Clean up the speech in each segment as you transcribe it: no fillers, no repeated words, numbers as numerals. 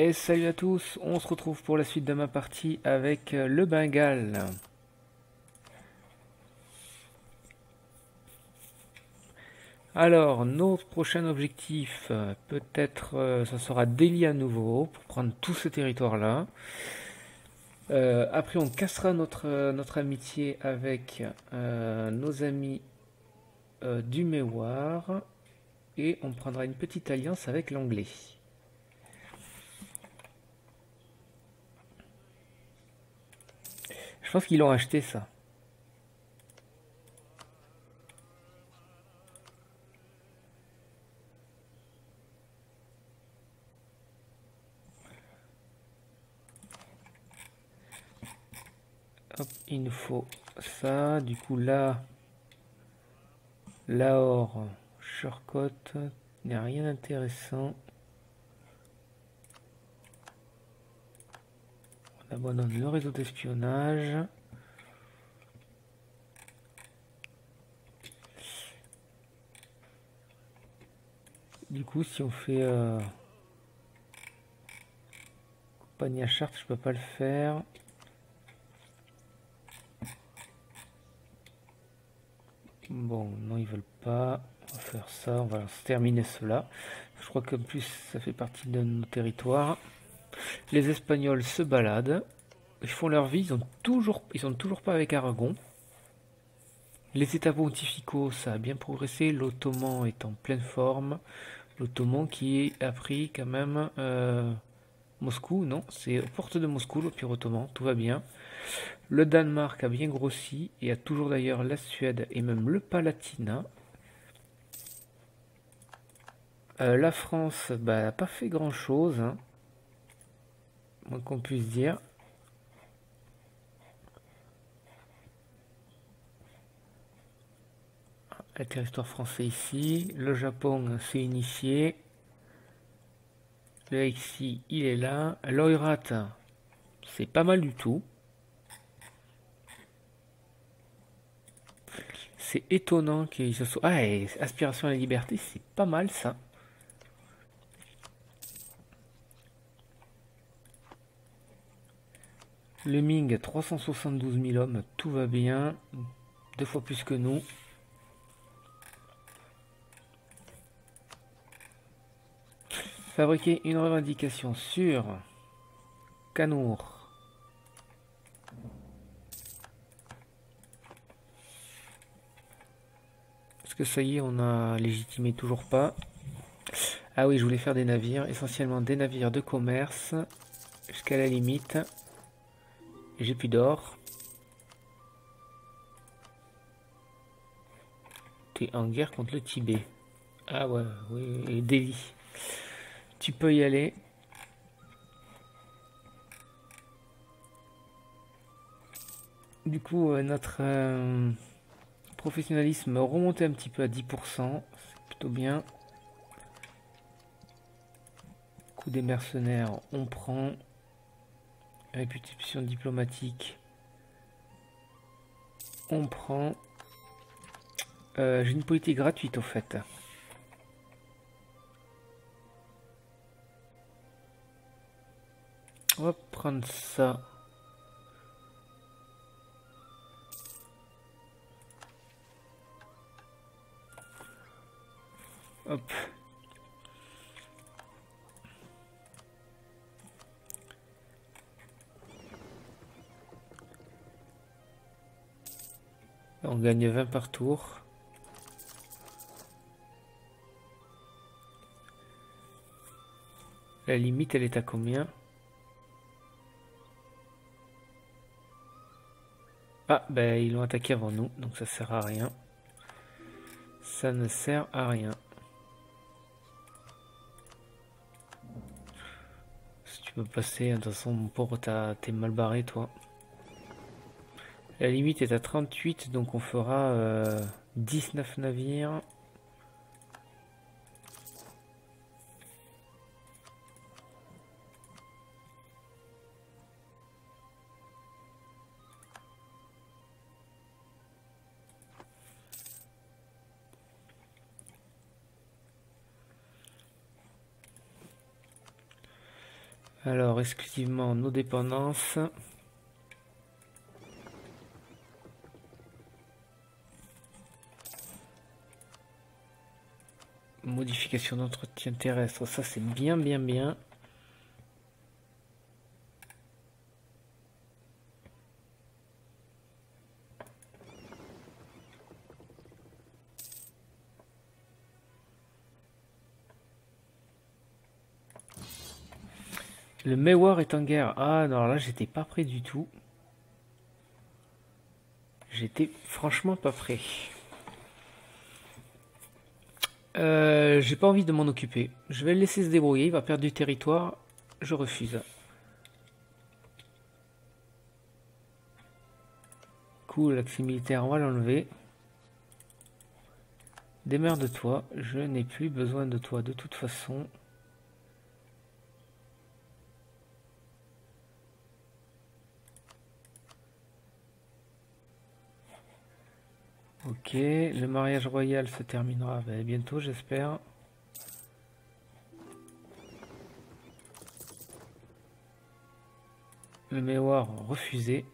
Et salut à tous, on se retrouve pour la suite de ma partie avec le Bengale. Alors, notre prochain objectif, peut-être, ça sera Delhi à nouveau, pour prendre tout ce territoire-là. Après, on cassera notre amitié avec nos amis du Mewar, et on prendra une petite alliance avec l'anglais. Je pense qu'ils l'ont acheté ça. Hop, il nous faut ça. Du coup, là, Lahore, Shortcut, il n'y a rien d'intéressant. On abandonne le réseau d'espionnage. Du coup, si on fait compagnie à Chartres, je peux pas le faire. Bon, non, ils veulent pas. On va faire ça, on va se terminer cela. Je crois qu'en plus, ça fait partie de nos territoires. Les Espagnols se baladent. Ils font leur vie, ils sont toujours pas avec Aragon. Les États pontificaux, ça a bien progressé. L'Ottoman est en pleine forme. L'Ottoman qui a pris quand même Moscou, non, c'est aux portes de Moscou, l'Empire ottoman, tout va bien. Le Danemark a bien grossi et a toujours d'ailleurs la Suède et même le Palatinat. La France n'a pas fait grand chose, hein, moins qu'on puisse dire. Le territoire français ici. Le Japon s'est initié. Le Haïti, il est là. L'Oirat, c'est pas mal du tout. C'est étonnant qu'ils se soient... Ah, et aspiration à la liberté, c'est pas mal ça. Le Ming, 372 000 hommes, tout va bien. 2 fois plus que nous. Fabriquer une revendication sur Canour. Est-ce que ça y est, on a légitimé toujours pas? Ah oui, je voulais faire des navires, essentiellement des navires de commerce, jusqu'à la limite. J'ai plus d'or. T'es en guerre contre le Tibet. Ah ouais, oui, et Delhi. Tu peux y aller. Du coup, notre professionnalisme remonté un petit peu à 10%. C'est plutôt bien. Coup des mercenaires, on prend. Réputation diplomatique, on prend. J'ai une politique gratuite au fait. On va prendre ça. Hop. On gagne 20 par tour. La limite, elle est à combien? Ah, ben ils l'ont attaqué avant nous, donc ça sert à rien. Ça ne sert à rien. Si tu peux passer, de toute façon, mon pauvre, t'es mal barré, toi. La limite est à 38, donc on fera 19 navires. Alors, exclusivement nos dépendances. Modification d'entretien terrestre, ça c'est bien. Le Mewar est en guerre. Ah non, là j'étais pas prêt du tout. J'étais franchement pas prêt. J'ai pas envie de m'en occuper. Je vais le laisser se débrouiller. Il va perdre du territoire. Je refuse. Cool, l'accès militaire, on va l'enlever. Démerde-toi. Je n'ai plus besoin de toi de toute façon. Ok, le mariage royal se terminera bientôt, j'espère. Le Mewar refusé.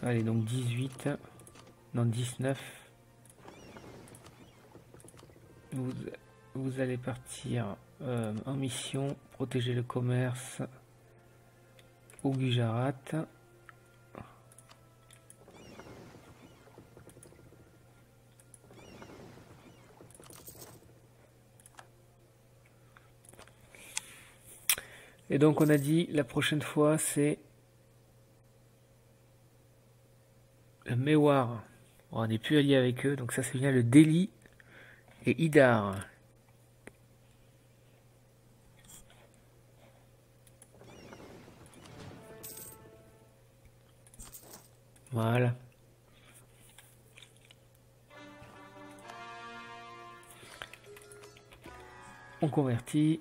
Allez, donc 18. Non, 19. Vous allez partir en mission, protéger le commerce au Gujarat. Et donc on a dit la prochaine fois c'est le Mewar. Bon, on n'est plus allié avec eux, donc ça c'est bien le Delhi et Idar. Voilà. On convertit.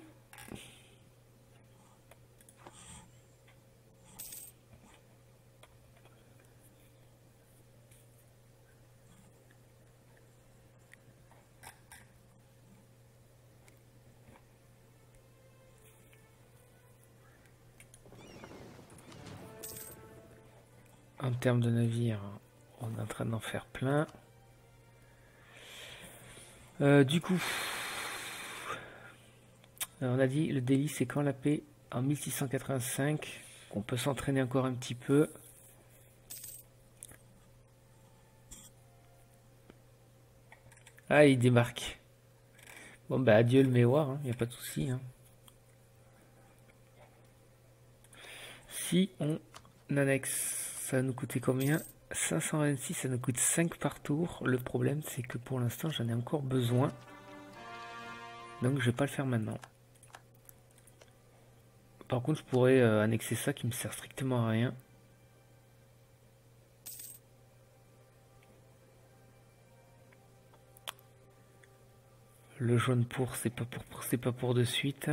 En termes de navires, on est en train d'en faire plein. Du coup, on a dit le Delhi c'est quand la paix? En 1685. On peut s'entraîner encore un petit peu. Ah, il démarque. Bon bah adieu le Mewar, il n'y a pas de souci. Si on annexe, ça va nous coûter combien? 526, ça nous coûte 5 par tour. Le problème c'est que pour l'instant j'en ai encore besoin. Donc je vais pas le faire maintenant. Par contre je pourrais annexer ça qui me sert strictement à rien. Le jaune pour c'est pas pour de suite.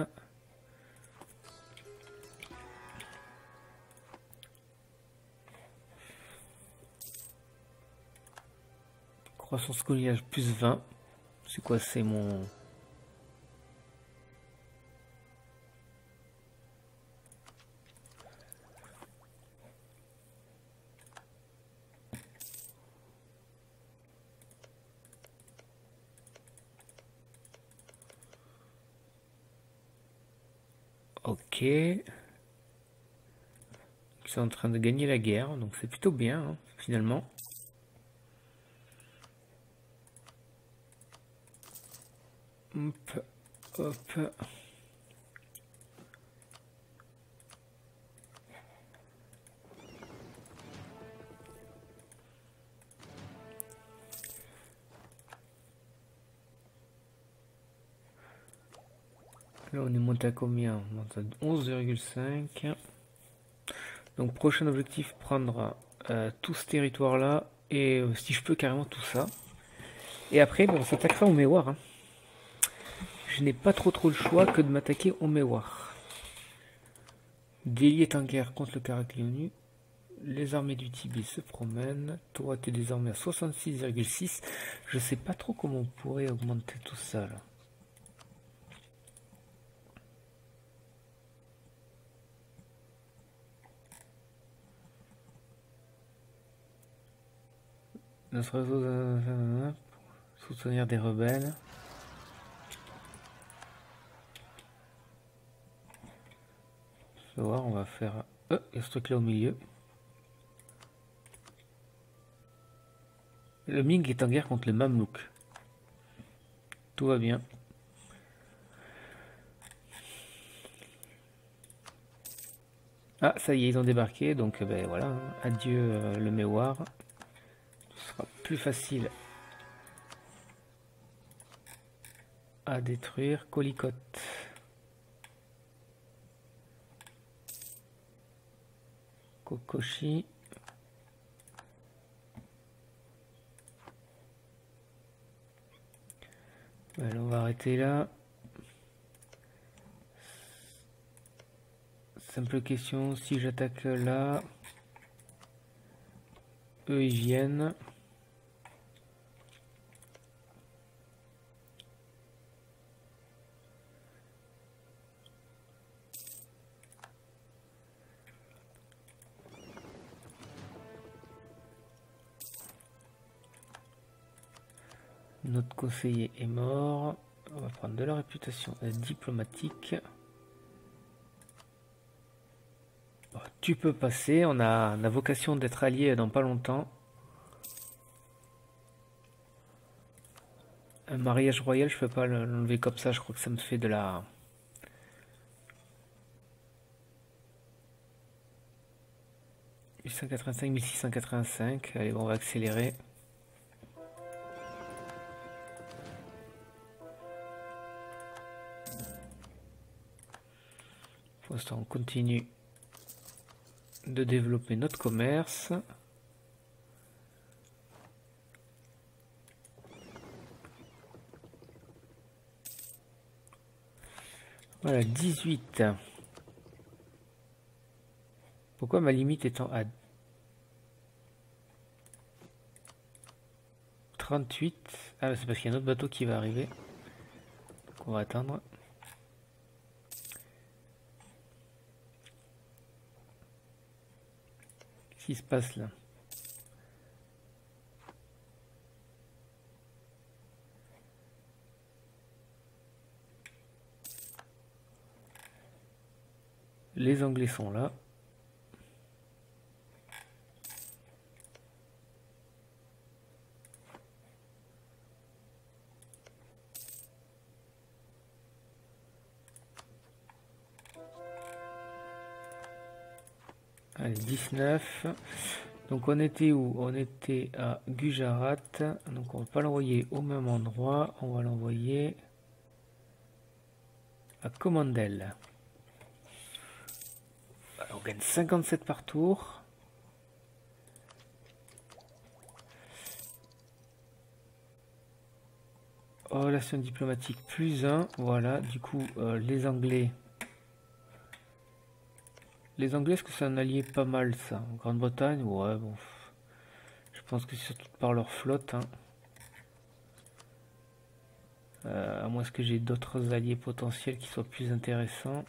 Croissance colliage plus 20. C'est quoi? C'est mon... Ok. Ils sont en train de gagner la guerre, donc c'est plutôt bien, finalement. Hop, hop. Là on est monté à combien? On monte à 11,5. Donc prochain objectif, prendre tout ce territoire là. Et si je peux carrément tout ça. Et après on s'attaquera au Mewar. Je n'ai pas trop le choix que de m'attaquer au Mewar. Delhi est en guerre contre le Karaklionu. Les armées du Tibet se promènent. Toi, tu es désormais à 66,6. Je sais pas trop comment on pourrait augmenter tout ça là. Notre réseau soutenir des rebelles. Je vais voir, on va faire. Il y a ce truc là au milieu. Le Ming est en guerre contre les Mamelouks. Tout va bien. Ah, ça y est, ils ont débarqué, donc ben voilà, hein. Adieu le Méouar. Ce sera plus facile à détruire. Colicote. Kokoshi. Voilà, on va arrêter là. Simple question, si j'attaque là, eux ils viennent. Notre conseiller est mort. On va prendre de la réputation diplomatique. Bon, tu peux passer, on a vocation d'être alliés dans pas longtemps. Un mariage royal, je peux pas l'enlever comme ça, je crois que ça me fait de la... « 1185, 1685 ». Allez, bon, on va accélérer. Pour l'instant, on continue de développer notre commerce. Voilà, 18. Pourquoi ma limite étant à 38? Ah, c'est parce qu'il y a un autre bateau qui va arriver. Donc on va attendre. Qu'est-ce qui se passe là? Les Anglais sont là. Allez, 19. Donc on était où? On était à Gujarat. Donc on va pas l'envoyer au même endroit. On va l'envoyer à Comandel. Alors, on gagne 57 par tour. Relations diplomatiques +1. Voilà, du coup, les Anglais. Les Anglais, est-ce que c'est un allié pas mal ça? Grande-Bretagne, ouais, bon. Je pense que c'est surtout par leur flotte. Hein. À moins que j'ai d'autres alliés potentiels qui soient plus intéressants.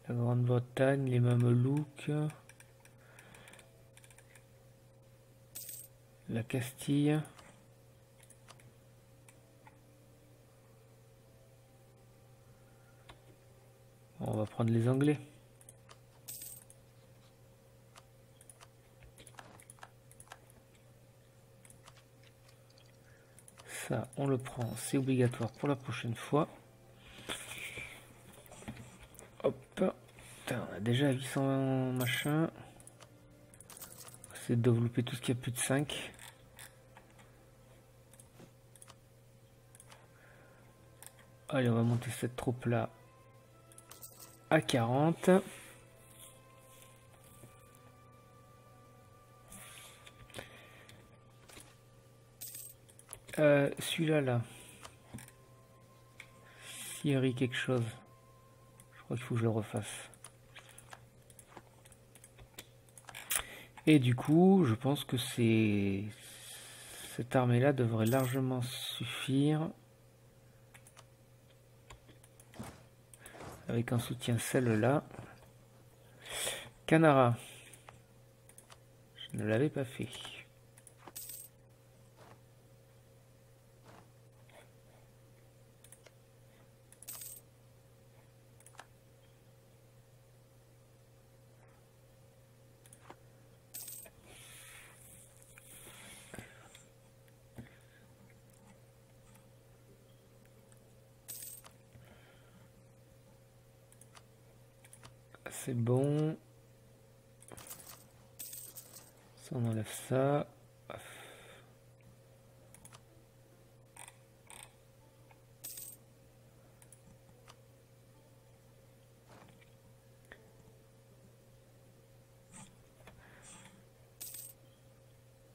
La Grande-Bretagne, les Mamelouks. La Castille. On va prendre les Anglais. Ça, on le prend, c'est obligatoire pour la prochaine fois. Hop. Putain, on a déjà 800 machin. On va essayer de développer tout ce qui a plus de 5. Allez, on va monter cette troupe là à 40. Celui-là là. Syrie quelque chose. Je crois qu'il faut que je le refasse. Et du coup, je pense que cette armée-là devrait largement suffire. Avec un soutien celle-là. Canara. Je ne l'avais pas fait. C'est bon. Ça, on enlève ça.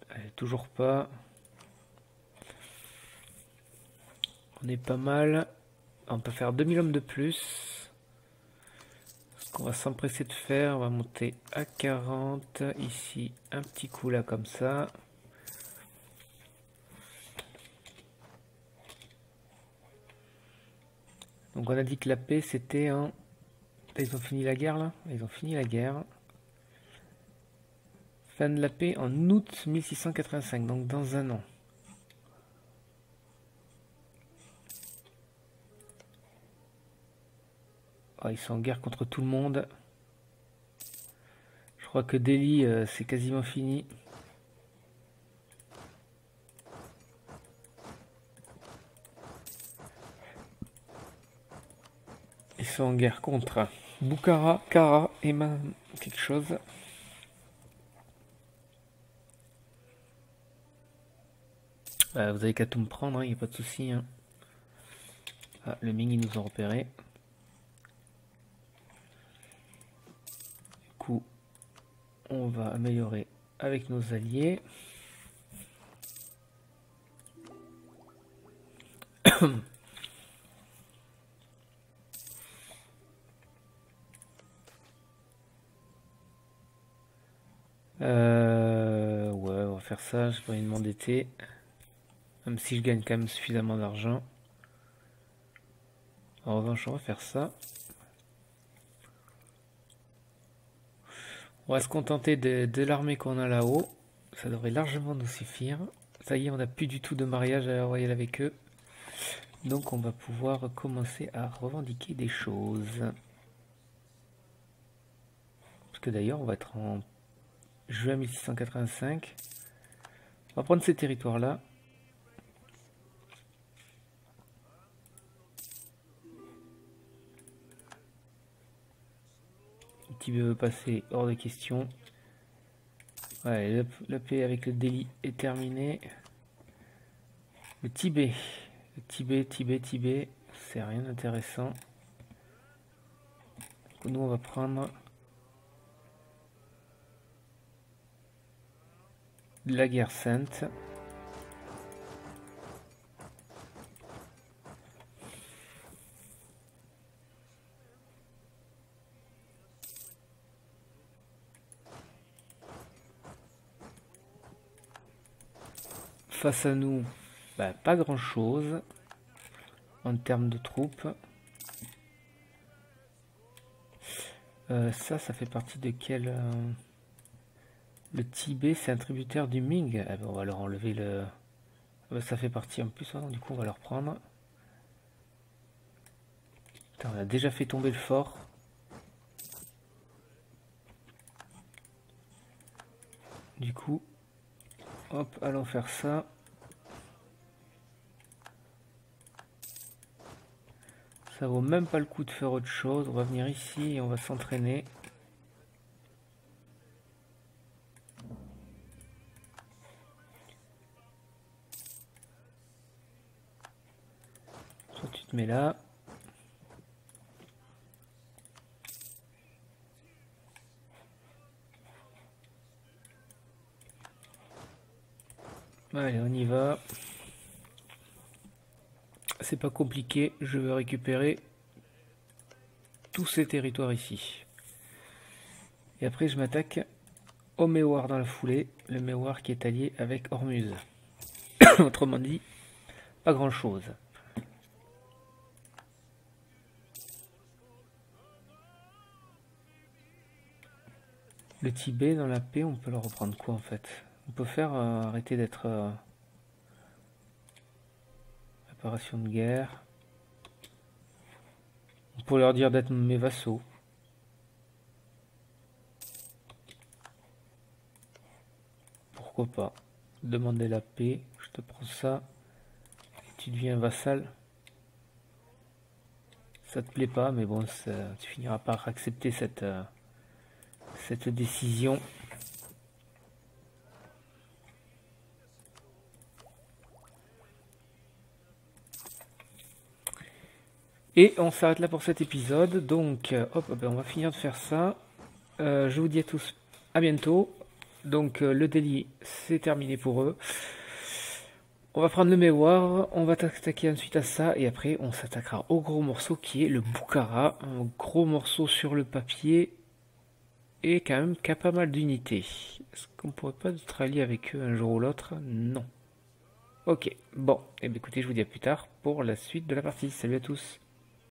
Allez, toujours pas. On est pas mal. On peut faire 2000 hommes de plus. Ce qu'on va s'empresser de faire, on va monter à 40. Ici, un petit coup là comme ça. Donc on a dit que la paix c'était un... Ils ont fini la guerre là? Ils ont fini la guerre. Fin de la paix en août 1685, donc dans un an. Oh, ils sont en guerre contre tout le monde. Je crois que Delhi, c'est quasiment fini. Ils sont en guerre contre Bukhara, Kara, Emma, quelque chose. Vous avez qu'à tout me prendre, il n'y a pas de souci. Hein. Ah, le Ming, ils nous ont repéré. Du coup, on va améliorer avec nos alliés. Ouais, on va faire ça, j'ai pas envie de m'endetter. Même si je gagne quand même suffisamment d'argent. En revanche, on va faire ça. On va se contenter de l'armée qu'on a là-haut. Ça devrait largement nous suffire. Ça y est, on n'a plus du tout de mariage à royal avec eux. Donc on va pouvoir commencer à revendiquer des choses. Parce que d'ailleurs, on va être en juin 1685. On va prendre ces territoires-là. Tibet veut passer hors de question. Ouais, la paix avec le Delhi est terminée. Le Tibet. Tibet, c'est rien d'intéressant. Nous, on va prendre la guerre sainte. Face à nous, bah, pas grand chose en termes de troupes. Ça fait partie de quel... Le Tibet, c'est un tributaire du Ming. Ah ben, on va leur enlever le... ça fait partie en plus, hein, du coup on va leur prendre. Putain, on a déjà fait tomber le fort. Du coup, hop, allons faire ça. Ça vaut même pas le coup de faire autre chose. On va venir ici et on va s'entraîner. Soit tu te mets là. Allez, on y va. C'est pas compliqué. Je veux récupérer tous ces territoires ici. Et après, je m'attaque au Méouar dans la foulée. Le Méouar qui est allié avec Ormuz. Autrement dit, pas grand chose. Le Tibet dans la paix, on peut le reprendre quoi en fait? On peut faire arrêter d'être réparation de guerre. On peut leur dire d'être mes vassaux. Pourquoi pas? Demander la paix, je te prends ça. Et tu deviens vassal. Ça te plaît pas, mais bon, tu finiras par accepter cette décision. Et on s'arrête là pour cet épisode. Donc, hop, on va finir de faire ça. Je vous dis à tous à bientôt. Donc, le délit, c'est terminé pour eux. On va prendre le Méouar, on va s'attaquer ensuite à ça, et après on s'attaquera au gros morceau qui est le Boukhara. Un gros morceau sur le papier, et quand même qui a pas mal d'unités. Est-ce qu'on pourrait pas être allié avec eux un jour ou l'autre? Non. Ok, bon, et bien écoutez, je vous dis à plus tard pour la suite de la partie. Salut à tous.